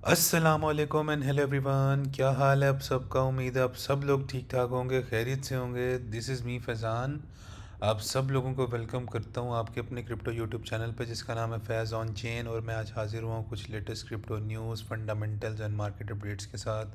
अस्सलामुअलैकुम and hello everyone, क्या हाल है आप सबका। उम्मीद है आप सब लोग ठीक ठाक होंगे, खैरियत से होंगे। This is me Faizan. आप सब लोगों को वेलकम करता हूँ आपके अपने क्रिप्टो यूट्यूब चैनल पर, जिसका नाम है फैज़ ऑन चेन। और मैं आज हाजिर हुआ हूँ कुछ latest crypto news, fundamentals and market updates के साथ।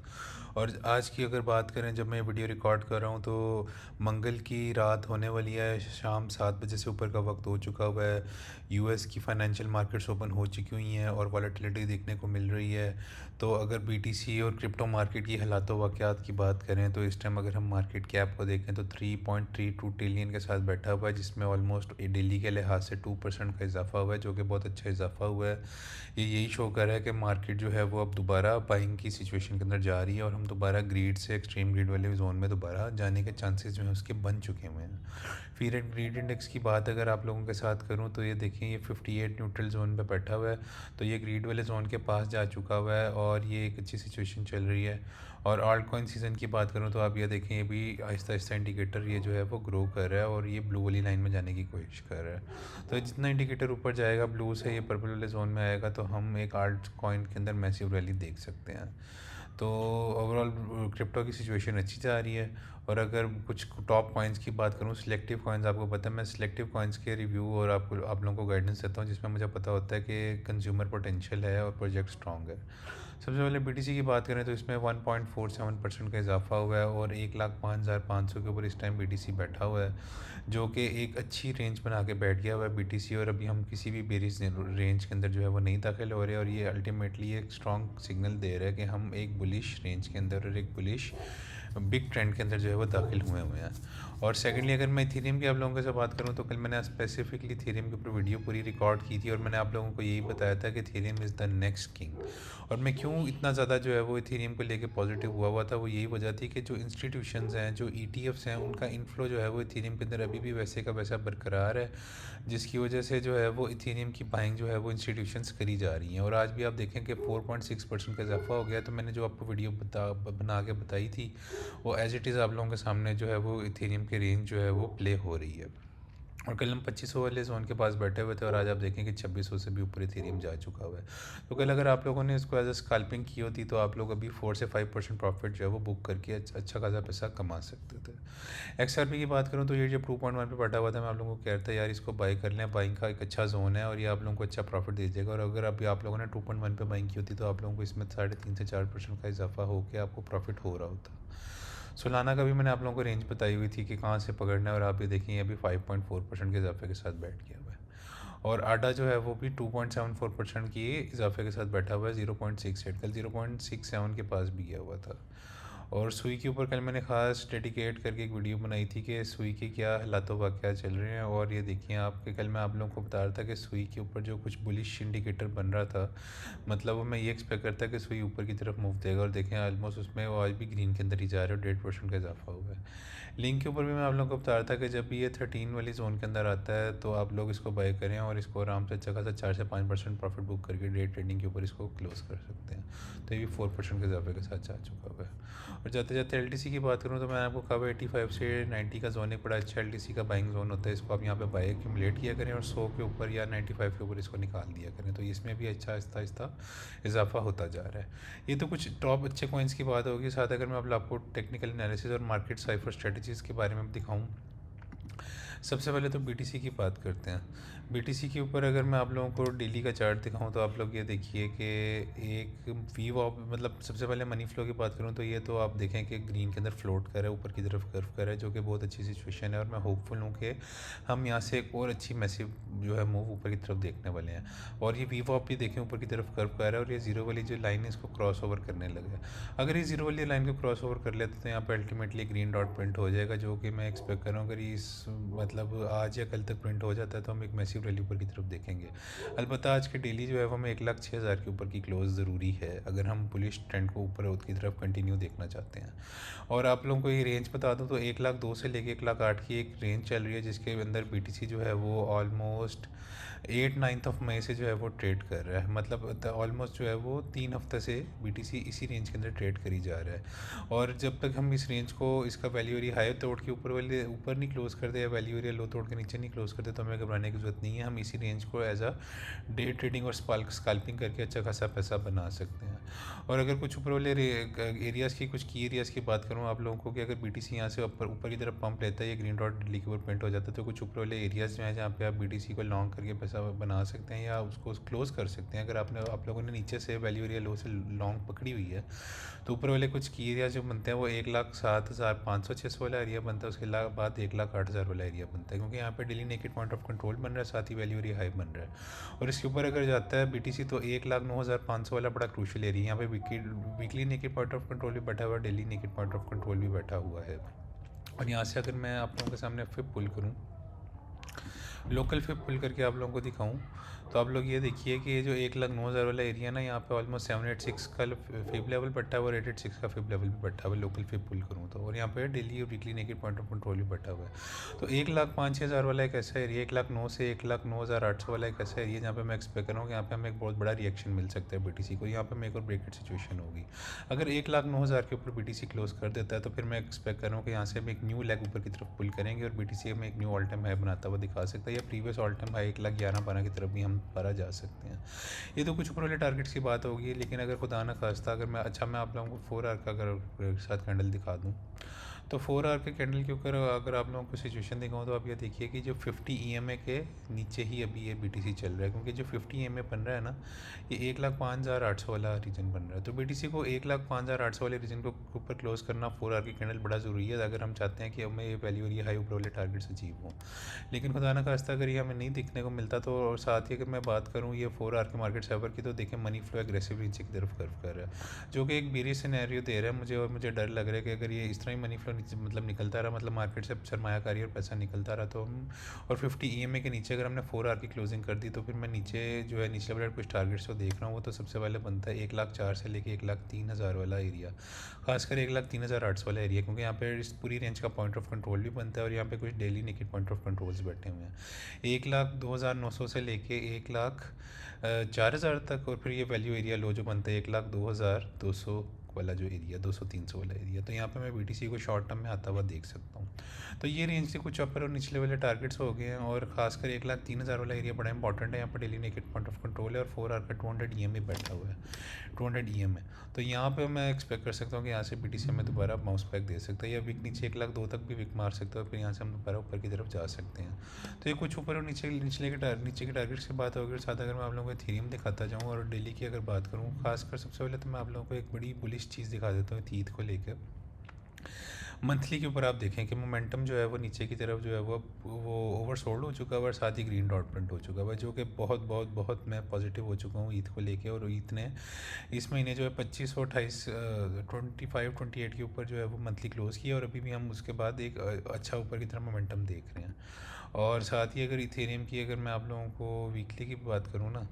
और आज की अगर बात करें, जब मैं वीडियो रिकॉर्ड कर रहा हूँ तो मंगल की रात होने वाली है, शाम 7 बजे से ऊपर का वक्त हो चुका हुआ है। यूएस की फाइनेंशियल मार्केट्स ओपन हो चुकी हुई हैं और वॉलेटिलिटी देखने को मिल रही है। तो अगर बीटीसी और क्रिप्टो मार्केट की हालातों वाक़यात की बात करें तो इस टाइम अगर हम मार्केट कैप को देखें तो 3.32 ट्रिलियन के साथ बैठा हुआ है, जिसमें ऑलमोस्ट डेली के लिहाज से 2% का इजाफा हुआ है, जो कि बहुत अच्छा इजाफा हुआ है। ये यही शो कर रहा है कि मार्केट जो है वो अब दोबारा बाइंग की सिचुएशन के अंदर जा रही है और हम दोबारा ग्रीड से एक्सट्रीम ग्रीड वाले जोन में दोबारा जाने के चांसेस जो हैं उसके बन चुके हुए हैं। फिर एक ग्रीड इंडेक्स की बात अगर आप लोगों के साथ करूं तो ये देखें, ये 58 न्यूट्रल जोन पे बैठा हुआ है। तो ये ग्रीड वाले जोन के पास जा चुका हुआ है और ये एक अच्छी सिचुएशन चल रही है। और ऑल्ट कॉइन सीज़न की बात करूं तो आप ये देखें, ये भी आहिस्ता आहिस्ता इंडिकेटर ये जो है वो ग्रो कर रहा है और ये ब्लू वाली लाइन में जाने की कोशिश कर रहा है। तो जितना इंडिकेटर ऊपर जाएगा ब्लू से, ये पर्पल वाले जोन में आएगा, तो हम एक आल्ट कॉइन के अंदर मैसिव रैली देख सकते हैं। तो ओवरऑल क्रिप्टो की सिचुएशन अच्छी जा रही है। और अगर कुछ टॉप कॉइन्स की बात करूँ, सिलेक्टिव कॉइन्स, आपको पता है मैं सिलेक्टिव कॉइन्स के रिव्यू और आप लोगों को गाइडेंस देता हूँ, जिसमें मुझे पता होता है कि कंज्यूमर पोटेंशियल है और प्रोजेक्ट स्ट्रॉन्ग है। सबसे पहले बीटीसी की बात करें तो इसमें 1.47% का इजाफा हुआ है और 1,05,500 के ऊपर इस टाइम बीटीसी बैठा हुआ है, जो कि एक अच्छी रेंज बना के बैठ गया हुआ है बीटीसी। और अभी हम किसी भी बेरिश रेंज के अंदर जो है वो नहीं दाखिल हो रहे, और ये अल्टीमेटली एक स्ट्रॉन्ग सिग्नल दे रहा है कि हम एक बुलिश रेंज के अंदर और एक बुलिश बिग ट्रेंड के अंदर जो है वो दाखिल हुए हुए हैं। और सेकेंडली अगर मैं इथेरियम की आप लोगों के साथ बात करूं तो कल मैंने स्पेसिफिकली इथेरियम के ऊपर वीडियो पूरी रिकॉर्ड की थी और मैंने आप लोगों को यही बताया था कि Ethereum is the next king. और मैं क्यों इतना ज़्यादा जो है वो इथेरियम को लेके पॉजिटिव हुआ था, वो यही वजह थी कि जो इंस्टीट्यूशंस हैं, जो ईटीएफ्स हैं, उनका इनफ्लो जो है वो इथेरियम के अंदर अभी भी वैसे का वैसा बरकरार है, जिसकी वजह से जो है वो इथेरियम की बाइंग जो है वो इंस्टीट्यूशंस करी जा रही हैं। और आज भी आप देखें कि 4.6% का इजाफा हो गया। तो मैंने जो आपको वीडियो बना के बताई थी, वो एज इट इज़ आप लोगों के सामने जो है वो इथेरियम की रेंज जो है वो प्ले हो रही है। और कल हम 2500 वाले जोन के पास बैठे हुए थे और आज आप देखें कि 2600 से भी ऊपर इथेरियम जा चुका हुआ है। तो कल अगर आप लोगों ने इसको एज अ स्कैल्पिंग की होती तो आप लोग अभी 4 से 5% प्रॉफिट जो है वो बुक करके अच्छा खासा पैसा कमा सकते थे। एक्सआरपी की बात करूँ तो ये जब 2.1 पे बैठा हुआ था, मैं आप लोगों को कह रहा था यार इसको बाई कर लें, बाइंग का एक अच्छा जोन है और ये आप लोगों को अच्छा प्रॉफिट दे देगा। और अगर अभी आप लोगों ने 2.1 पे बाइंग की होती तो आप लोगों को इसमें 3.5 से 4% का इजाफा होकर आपको प्रॉफिट हो रहा होता। सोलाना का भी मैंने आप लोगों को रेंज बताई हुई थी कि कहाँ से पकड़ना है, और आप ये देखिए अभी 5.4% के इजाफे के साथ बैठ गया हुआ है। और आडा जो है वो भी 2.74% की इजाफे के साथ बैठा हुआ है। 0.68 कल 0.67 के पास भी गया हुआ था। और सुई के ऊपर कल मैंने ख़ास डेडिकेट करके एक वीडियो बनाई थी कि सुई के क्या हालातों वाक़या चल रहे हैं। और ये देखिए आपके, कल मैं आप लोगों को बता रहा था कि सुई के ऊपर जो कुछ बुलिश इंडिकेटर बन रहा था, मतलब वो मैं ये एक्सपेक्ट करता कि सुई ऊपर की तरफ मूव देगा, और देखें ऑलमोस्ट उसमें वो आज भी ग्रीन के अंदर ही जा रहा है और 1.5% का इजाफा हुआ है। लिंक के ऊपर भी मैं आप लोगों को बता रहा था कि जब भी ये 13 वाली जोन के अंदर आता है तो आप लोग इसको बाय करें और इसको आराम से अच्छा खासा 4 से 5% प्रॉफिट बुक करके डे ट्रेडिंग के ऊपर इसको क्लोज कर सकते हैं। तो ये भी 4% के इजाफे के साथ जा चुका हुआ है। और जाते जाते एलटीसी की बात करूँ तो मैंने आपको कहा 85 से 90 का जोन एक बड़ा अच्छा एलटीसी का बाइंग जोन होता है। इसको आप यहाँ पे बाय एक्यूमुलेट किया करें और 100 के ऊपर या 95 के ऊपर इसको निकाल दिया करें, तो इसमें भी अच्छा आहिस्ता आहिस्ता इजाफा होता जा रहा है। ये तो कुछ टॉप अच्छे कॉइन्स की बात होगी। साथ अगर मैं अब आपको टेक्निकल एनालिसिस और मार्केट साइफर स्ट्रेटजीज़ के बारे में दिखाऊँ, सबसे पहले तो बीटीसी की बात करते हैं। बीटीसी के ऊपर अगर मैं आप लोगों को डेली का चार्ट दिखाऊं तो आप लोग ये देखिए कि एक वी वॉप, मतलब सबसे पहले मनी फ्लो की बात करूं तो ये तो आप देखें कि ग्रीन के अंदर फ्लोट कर रहा है, ऊपर की तरफ कर्व कर रहा है, जो कि बहुत अच्छी सिचुएशन है। और मैं होपफुल हूँ कि हम यहाँ से एक और अच्छी मैसिव जो है मूव ऊपर की तरफ देखने वाले हैं। और ये वी वॉप भी देखें ऊपर की तरफ कर्व कर रहा है और ये जीरो वाली जो लाइन है इसको क्रॉस ओवर करने लगा है। अगर ये जीरो वाली लाइन को क्रॉस ओवर कर लेते तो यहाँ पर अल्टीमेटली ग्रीन डॉट प्रिंट हो जाएगा, जो कि मैं एक्सपेक्ट कर रहा हूँ अगर इस मतलब आज या कल तक प्रिंट हो जाता है तो हम एक मैसिव रैली ऊपर की तरफ देखेंगे। अलबत्ता आज के डेली जो है वो हमें 1,06,000 के ऊपर की क्लोज ज़रूरी है अगर हम बुलिश ट्रेंड को ऊपर की तरफ कंटिन्यू देखना चाहते हैं। और आप लोगों को ये रेंज बता दूं तो 1,02,000 से लेके 1,08,000 की एक रेंज चल रही है, जिसके अंदर बीटीसी जो है वो ऑलमोस्ट 8-9 ऑफ मई से जो है वो ट्रेड कर रहा है। मतलब ऑलमोस्ट जो है वो 3 हफ्ते से बीटीसी इसी रेंज के अंदर ट्रेड करी जा रहा है। और जब तक हम इस रेंज को, इसका वैल्यू हाई तोड़ के ऊपर वाले ऊपर नहीं क्लोज कर दे या वैल्यू एरिया लो तोड़ के नीचे नहीं क्लोज कर दे तो हमें घबराने की ज़रूरत नहीं है। हम इसी रेंज को एज अ डे ट्रेडिंग और स्कैल्पिंग करके अच्छा खासा पैसा बना सकते हैं। और अगर कुछ ऊपर वाले एरियाज़ की, कुछ की एरियाज़ की बात करूँ आप लोगों को कि अगर BTC यहाँ से ऊपर ऊपर की तरफ पंप लेता है, ये ग्रीन डॉट दिल्ली के ऊपर पेंट हो जाता है, तो कुछ ऊपर वाले एरियाज़ जो हैं जहाँ पे आप BTC को लॉन्ग करके पैसा बना सकते हैं या उसको क्लोज कर सकते हैं। अगर आप लोगों ने नीचे से वैल्यू एरिया लो से लॉन्ग पकड़ी हुई है तो ऊपर वाले कुछ की एरिया जो बनते हैं वो 1,07,500-600 वाला एरिया बनता है, उसके बाद 1,08,000 वाला एरिया बनता है, क्योंकि यहाँ पे daily naked point of control बन रहा है, साथ ही वैल्यू एरिया हाई बन रहा है। और इसके ऊपर अगर जाता है BTC तो 1,09,500 वाला बड़ा क्रूशल एरिया, यहाँ पे weekly naked point of control भी बैठा हुआ है, daily naked point of control भी बैठा हुआ है। और यहाँ से अगर मैं आप लोगों के सामने फिर पुल करूँ, लोकल फिर पुल करके आप लोगों को दिखाऊं, तो आप लोग ये देखिए कि ये जो 1,09,000 वाला एरिया ना, यहाँ पे ऑलमोस्ट 786 का फिब लेवल बैठा हुआ है और 886 का फिब लेवल भी बैठा हुआ है लोकल फिब पुल करूँ तो। और यहाँ पे डेली और weekly naked point of control भी बैठा हुआ है। तो 1,05,6,000 वाला एक ऐसा एरिया, 1,09,000 से 1,09,800 वाला एक ऐसा एरिया जहाँ पे मैं एक्सपेक्ट कर रहा हूँ कि यहाँ पे हमें एक बहुत बड़ा रिएक्शन मिल सकता है BTC को, यहाँ पे हमें एक और ब्रेकेट सिचुएशन होगी। अगर 1,09,000 के ऊपर BTC क्लोज कर देता है तो फिर मैं एक्सपेक्ट कर रहा हूँ कि यहाँ से हम एक न्यू लेग ऊपर की तरफ पुल करेंगे और BTC हमें एक न्यू ऑल टाइम हाई बनाता हुआ दिखा सकता है, या प्रीवियस ऑल टाइम हाई 1,11,12 की तरफ भी हम पारा जा सकते हैं। ये तो कुछ ऊपर वाले टारगेट्स की बात होगी, लेकिन अगर खुदा न खास्ता अगर मैं आप लोगों को 4 आवर का अगर साथ कैंडल दिखा दूँ, तो 4 आवर के कैंडल के ऊपर अगर आप लोगों को सिचुएशन दिखाऊँ तो आप ये देखिए कि जो 50 EMA के नीचे ही अभी ये BTC चल रहा है, क्योंकि जो 50 EMA बन रहा है ना, ये 1,05,800 वाला रीजन बन रहा है। तो BTC को 1,05,800 वाले रीजन को ऊपर क्लोज करना 4 आवर की कैंडल बड़ा ज़रूरी है अगर हम चाहते हैं कि हमें ये वैल्यू एरिया हाई ऊपर वाले टारगेट्स अचीव हों। लेकिन खुदा न खास्ता अगर ये हमें नहीं दिखने को मिलता तो, और साथ ही अगर मैं बात करूँ ये 4 आवर के मार्केट सेवर की, तो देखें मनी फ्लो एग्रेसिव नीचे की तरफ कर्व कर रहा है, जो कि एक बेरिश सिनेरियो दे रहा है मुझे। और मुझे डर लग रहा है कि अगर ये इस तरह ही मनी फ्लो नीचे मतलब निकलता रहा, मतलब मार्केट से सरमायाकारी और पैसा निकलता रहा, तो हम और 50 EMA के नीचे अगर हमने 4 आवर की क्लोजिंग कर दी तो फिर मैं नीचे जो है नीचे वाले कुछ टारगेट्स को देख रहा हूँ। वो तो सबसे पहले बनता है 1,04,000 से लेके 1,03,000 वाला एरिया, खासकर 1,03,800 वाला एरिया, क्योंकि यहाँ पे इस पूरी रेंज का पॉइंट ऑफ कंट्रोल भी बनता है और यहाँ पे कुछ daily naked point of controls बैठे हुए हैं 1,02,900 से लेके 1,04,000 तक। और फिर ये वैल्यू एरिया लो जो बनता है 1,02,200 वाला जो एरिया, 200-300 वाला एरिया, तो यहाँ पे मैं BTC को शॉर्ट टर्म में आता हुआ देख सकता हूँ। तो ये रेंज से कुछ अपर और निचले वाले टारगेट्स हो गए हैं, और खासकर 1,03,000 वाला एरिया बड़ा इंपॉर्टेंट है। यहाँ पर daily naked point of control है और 4 आवर का 200 EMA बैठा हुआ है, 200 EMA। तो यहाँ पे मैं एक्सपेक्ट कर सकता हूँ कि यहाँ से BTC में दोबारा बाउंस बैक दे सकता है, या विक नीचे 1,02,000 तक भी विक मार सकता है, फिर यहाँ से हम दोबारा ऊपर की तरफ जा सकते हैं। तो ये कुछ ऊपर और नीचे के टारगेट्स की बात होगी। और साथ अगर मैं आप लोगों को एथेरियम दिखाता जाऊँ और डेली की अगर बात करूँ, खासकर सबसे पहले तो मैं आप लोगों को एक बड़ी बुलिश चीज़ दिखा देता हूँ ETH को लेकर। मंथली के ऊपर आप देखें कि मोमेंटम जो है वो नीचे की तरफ जो है वो ओवरसोल्ड हो चुका है और साथ ही ग्रीन डॉट प्रिंट हो चुका है, जो कि बहुत मैं पॉजिटिव हो चुका हूँ ETH को लेके। और ETH ने इस महीने जो है 2528 25-28 के ऊपर जो है वो मंथली क्लोज़ किया, और अभी भी हम उसके बाद एक अच्छा ऊपर की तरफ मोमेंटम देख रहे हैं। और साथ ही अगर इथेरियम की अगर मैं आप लोगों को वीकली की बात करूँ ना,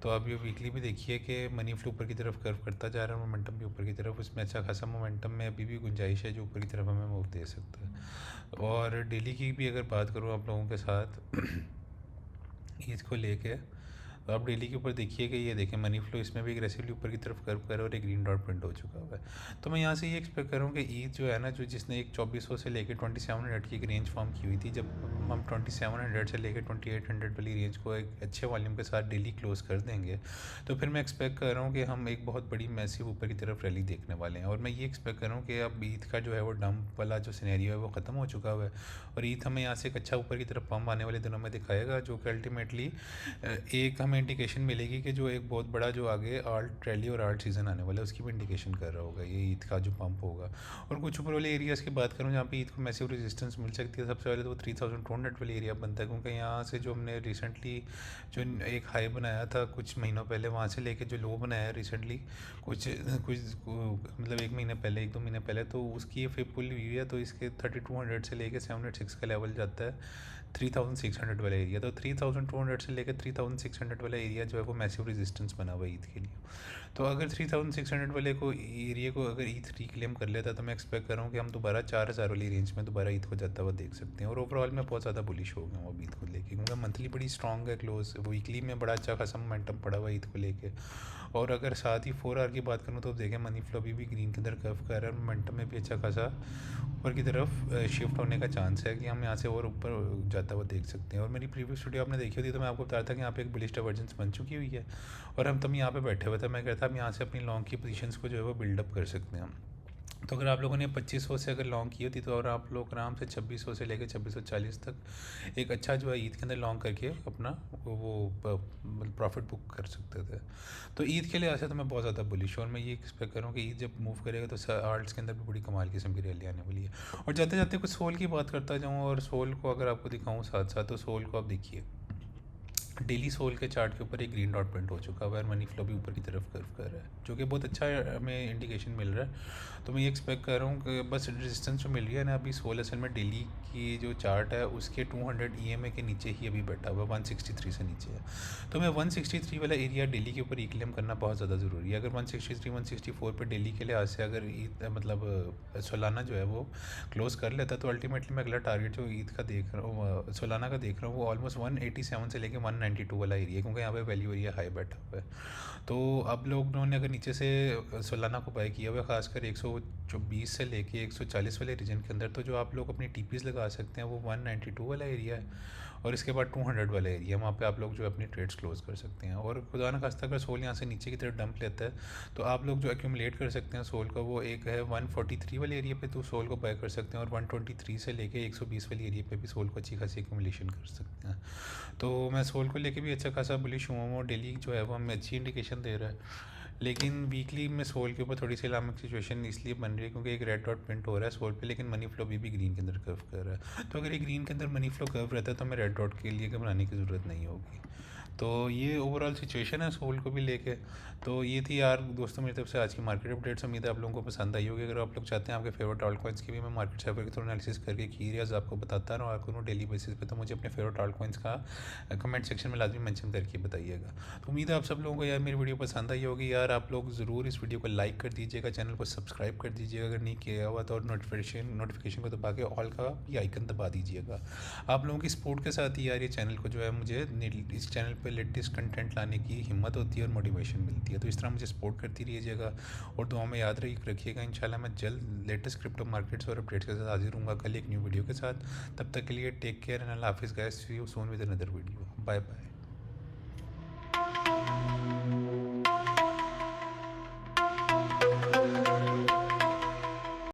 तो आप ये वीकली भी देखिए कि मनी फ्लो ऊपर की तरफ कर्व करता जा रहा है, मोमेंटम भी ऊपर की तरफ, उसमें अच्छा खासा मोमेंटम में अभी भी गुंजाइश है जो ऊपर की तरफ हमें मूव दे सकता है। और डेली की भी अगर बात करूँ आप लोगों के साथ ईद को लेके, तो आप डेली के ऊपर देखिए कि ये देखें मनी फ्लो इसमें भी एग्रेसिवली ऊपर की तरफ कर्व कर और एक ग्रीन डॉट प्रिंट हो चुका हुआ है। तो मैं यहाँ से ये एक्सपेक्ट कर रहा हूँ कि ईद जो है ना, जो जिसने एक 2400 से लेकर 2700 की एक रेंज फॉर्म की हुई थी, जब हम 2700 से लेकर 2800 वाली रेंज को एक अच्छे वॉल्यूम के साथ डेली क्लोज कर देंगे, तो फिर मैं एक्सपेक्ट कर रहा हूँ कि हम एक बहुत बड़ी मैसिव ऊपर की तरफ रैली देखने वाले हैं। और मैं ये एक्सपेक्ट कर रहा हूँ कि अब ईद का जो है वो डंप वाला जो सिनेरियो है वो ख़त्म हो चुका हुआ है, और ईद हमें यहाँ से एक अच्छा ऊपर की तरफ पम्प आने वाले दिनों में दिखाएगा, जो कि अल्टीमेटली एक हमें इंडिकेशन मिलेगी कि जो एक बहुत बड़ा जो आगे आल्ट रैली और आल्ट सीज़न आने वाला है उसकी भी इंडिकेशन कर रहा होगा ये ईद का जो पंप होगा। और कुछ ऊपर वाले एरियाज़ की बात करूँ जहाँ पे ईद को मैसिव रेजिस्टेंस मिल सकती है, सबसे पहले तो वो 3200 वाली एरिया बनता है, क्योंकि यहाँ से जो हमने रिसेंटली जो एक हाई बनाया था कुछ महीनों पहले, वहाँ से लेके जो लो बनाया है रिसेंटली कुछ मतलब एक महीने पहले, 1-2 महीने पहले, तो उसकी ये फिर पुल हुई है। तो इसके 3200 से लेके 706 का लेवल जाता है 3600 वाला एरिया। तो 3200 से लेकर 3600 3600 वाला एरिया जो है वो मैसिव रेजिस्टेंस बना हुआ है ईद के लिए। तो अगर 3600 वाले को एरिया को अगर ईद रिक्लेम कर लेता तो मैं एक्सपेक्ट कर रहा हूँ कि हम दोबारा 4000 वाली रेंज में दोबारा ईद को जाता हुआ देख सकते हैं। और ओवरऑल मैं बहुत ज़्यादा बुलिश हो गया हूँ अब ईद को लेके, क्योंकि मंथली बड़ी स्ट्रॉन्ग है क्लोज, वीकली में बड़ा अच्छा खासा मोमेंटम पड़ा हुआ है ईद को लेके। और अगर साथ ही 4 आवर की बात करूँ तो देखें मनी फ्लो अभी भी ग्रीन के अंदर कर्व कर रहा है, मोमेंटम में भी अच्छा खासा ऊपर की तरफ शिफ्ट होने का चांस है कि हम यहाँ से और ऊपर जाता हुआ देख सकते हैं। और मेरी प्रीवियस वीडियो आपने देखी होती तो मैं आपको बता रहा था कि यहाँ पे एक बुलिश डाइवर्जेंस बन चुकी हुई है और हम तब यहाँ पे बैठे हुए थे। मैं कहता हम यहाँ से अपनी लॉन्ग की पोजीशंस को जो है वो बिल्डअप कर सकते हैं। तो अगर आप लोगों ने 2500 से अगर लॉन्ग की होती तो और आप लोग आराम से 2600 से लेकर 2640 तक एक अच्छा जो है ईद के अंदर लॉन्ग करके अपना वो प्रॉफिट बुक कर सकते थे। तो ईद के लिए ऐसे तो मैं बहुत ज़्यादा बुलिश हूँ और मैं ये एक्सपेक्ट करूँ कि ईद जब मूव करेगा तो आर्ट्स के अंदर भी बड़ी कमाल किस्म की रैली आने वाली है। और जाते जाते कुछ सोल की बात करता जाऊँ, और सोल को अगर आपको दिखाऊँ साथ साथ, तो सोल को आप देखिए डेली सोल के चार्ट के ऊपर एक ग्रीन डॉट प्रिंट हो चुका है और मनी फ्लो भी ऊपर की तरफ कर्व कर रहा है, जो कि बहुत अच्छा हमें इंडिकेशन मिल रहा है। तो मैं ये एक्सपेक्ट कर रहा हूँ कि बस रेजिस्टेंस जो मिल रही है ना अभी सोल असल में डेली की जो चार्ट है उसके 200 EMA के नीचे ही अभी बैठा हुआ, 163 से नीचे है। तो मैं 163 वाला एरिया डेली के ऊपर रिक्लेम करना बहुत ज़्यादा ज़रूरी है। अगर 163 164 पर डेली के लिहाज से अगर ईद मतलब सालाना जो है वो क्लोज कर लेता तो अल्टीमेटली मैं अगला टारगेट जो ईद का देख रहा हूँ सालाना का देख रहा हूँ वो ऑलमोस्ट 187 से लेके 192 वाला एरिया, क्योंकि यहाँ पे वैल्यू एरिया हाई बैठा हुआ है। तो अब लोगों ने अगर नीचे से सालाना को बाय किया हुआ है खासकर 120 से लेके 140 वाले रीजन के अंदर, तो जो आप लोग अपनी टीपीज लगा सकते हैं वो 192 वाला एरिया है और इसके बाद 200 वाला एरिया, वहाँ पे आप लोग जो अपनी ट्रेड्स क्लोज कर सकते हैं। और खुदा न खास्ता अगर सोल यहाँ से नीचे की तरफ डंप लेता है तो आप लोग जो एक्यूमुलेट कर सकते हैं सोल का वो एक है 143 वाले एरिया पे, तो सोल को बाय कर सकते हैं और 123 से लेके 120 वाले एरिया पे भी सोल को अच्छी खासी एक्यूमुलेशन कर सकते हैं। तो मैं सोल को लेके भी अच्छा खासा बुलिश हुआ हूँ और डेली जो है वो हमें अच्छी इंडिकेशन दे रहा है। लेकिन वीकली में सोल के ऊपर थोड़ी सी अलार्मिंग सिचुएशन इसलिए बन रही है क्योंकि एक रेड डॉट प्रिंट हो रहा है सोल पे, लेकिन मनी फ्लो भी ग्रीन के अंदर कर्व कर रहा है। तो अगर ये ग्रीन के अंदर मनी फ्लो कर्व रहता है तो हमें रेड डॉट के लिए घबराने की ज़रूरत नहीं होगी। तो ये ओवरऑल सिचुएशन है सोल को भी लेके। तो ये थी यार दोस्तों मेरी तरफ से आज की मार्केट अपडेट्स, उम्मीद है आप लोगों को पसंद आई होगी। अगर आप लोग चाहते हैं आपके फेवरेट ऑल्ट कॉइन्स की भी मैं मार्केट से थोड़ा एनालिसिस करके की एरियाज आपको बताता रहा करूँ डेली बेसिस पे, तो मुझे अपने फेवरेट ऑल्ट कॉइन्स का कमेंट सेक्शन में लाजमी मेंशन करके बताइएगा। तो उम्मीद है आप सब लोगों को यार मेरी वीडियो पसंद आई होगी। यार आप लोग ज़रूर इस वीडियो को लाइक कर दीजिएगा, चैनल को सब्सक्राइब कर दीजिएगा अगर नहीं किया हुआ तो, और नोटिफिकेशन को दबा के ऑल का भी आइकन दबा दीजिएगा। आप लोगों की सपोर्ट के साथ ही यार ये चैनल को जो है मुझे इस चैनल पर लेटेस्ट कंटेंट लाने की हिम्मत होती है और मोटिवेशन मिलती है। तो इस तरह मुझे सपोर्ट करती रहिएगा और दुआ में याद रखिएगा। इंशाल्लाह मैं जल्द लेटेस्ट क्रिप्टो मार्केट्स और अपडेट्स के साथ हाजिर हूँगा कल एक न्यू वीडियो के साथ। तब तक के लिए टेक केयर एंड अल्लाह हाफिज़ guys, see you soon with another video. Bye bye.